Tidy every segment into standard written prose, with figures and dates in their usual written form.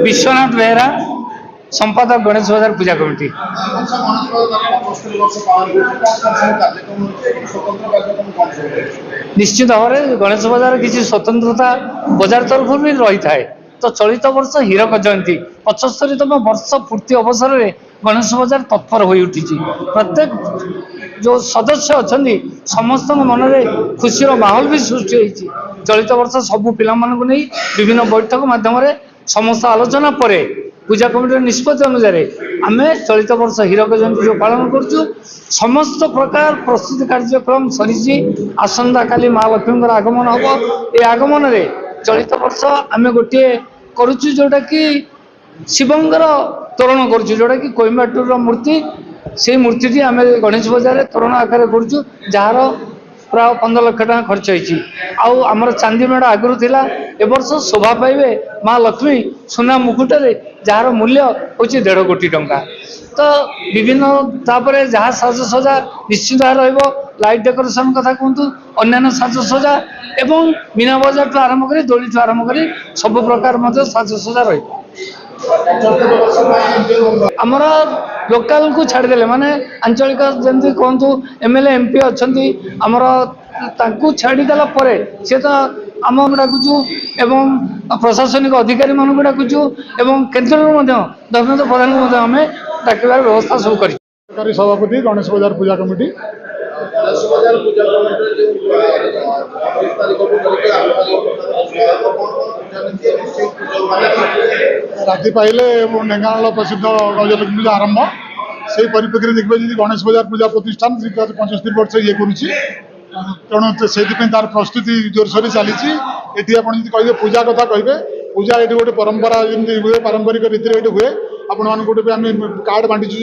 विश्वनाथ बेहरा संपादक गणेश बाजार पूजा कमिटी। निश्चित भाव में गणेश बाजार किसी स्वतंत्रता बजार तरफ भी रही थाए। तो चलित वर्ष हीरक जयंती 75तम वर्ष पूर्ति अवसर में गणेश बाजार तत्पर हो उठी। प्रत्येक जो सदस्य अच्छा समस्त मन में खुशी माहौल भी सृष्टि होती। चलित वर्ष सबू पिला नहीं विभिन्न बैठक माध्यम समस्त आलोचना पर पूजा कमिटी निष्पत्ति अनुसार आम चलित वर्ष हीरक जयंती जो पालन करुँ समस्त प्रकार प्रस्तुति कार्यक्रम सरी आसंता काली महालक्ष्मी आगमन हम। ये आगमन रे चलित वर्ष आम गोटे करुचु जोटा कि शिवंकर तोरण करुचु जोटा कि कोयम्बाटूर मूर्ति से मूर्ति आम गणेश बाजार तोरण आकार करुचु जार प्राय 15 लाख टका खर्च होती। आमर चांदी मेढ़ आगुरी थिला ए वर्ष शोभा पाइबे माँ लक्ष्मी सुना मुकुटे जार मूल्य हूँ 1.5 कोटी टंका। तो विभिन्न तापर जहाँ साजसजा निश्चित लाइट डेकोरेशन कथा कहतु अन्य साजसजा एवं मीना बजार ठूँ आरंभ कर दोली ठूँ आरंभ कर सब प्रकार साजसजा रही। आमर लोकाल को छाड़देले माने आंचलिक जमी कहतु एमएलए एमपी अच्छा आमर ताकू छाड़देला सी तो आम डाकुचु एवं प्रशासनिक अधिकारी मानक डाकुचु एवं केन्द्र धर्मेन्द्र प्रधान को आम डाकबार व्यवस्था सब कर। सभापति गणेश बाजार पूजा कमिटी राति पाइले ढेଙ୍କାନାଳ प्रसिद्ध गजलक्ष्मी आरंभ से परिप्रेक्षी देखिए जी गणेश बाजार पूजा प्रतिष्ठान 75 वर्ष ये करुच्ची तेणु से तार प्रस्तुति जोरसोर चली कहे पूजा कथा कहे पूजा ये गोटे परंपरा जमी हुए पारंपरिक रीति हुए आपण मान गोटे आम कार्ड बांटीचु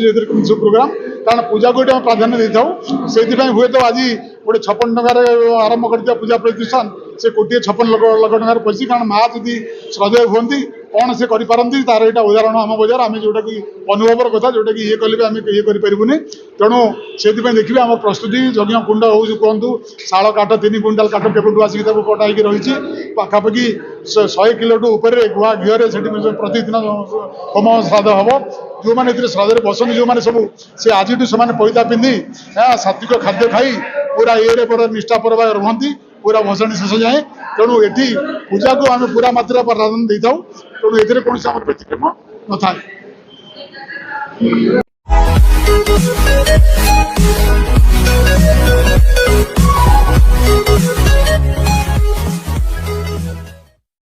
सब प्रोग्राम कारण पूजा को ये प्राधान्य दे था से हुए तो आज गोटे 56 टकर आरंभ कर पूजा प्रतिष्ठान से 1,56,00,000 टकर पड़ी कारण माँ जी श्रद्धेय हमें कौन से करपारती तार यहाँ उदाहरण आम बजार आम जोटा कि अनुभवर कथा जोटा कि ये कले आम ये करें तेणु से देखिए आम प्रस्तुति यज्ञ कुंड हो कहतु शाल काठ 3 क्विंटाल काठ केपटू आसिक कटाई रही पाखापाखि 100 किलो उपर गुआ घीरे से प्रतिदिन होम श्राद्ध हम जो मैंने श्राद्ध बसती जो मैंने सब से आज से पैदा पिंधि सात्विक खाद्य खाई पूरा ये पूरा निष्ठापर रुहति पूरा भसाणी शेष जाए तेणु ये पूजा को आम पूरा मात्रा प्राधान्य दे था तेणु ए कौन व्यतिक्रम न था।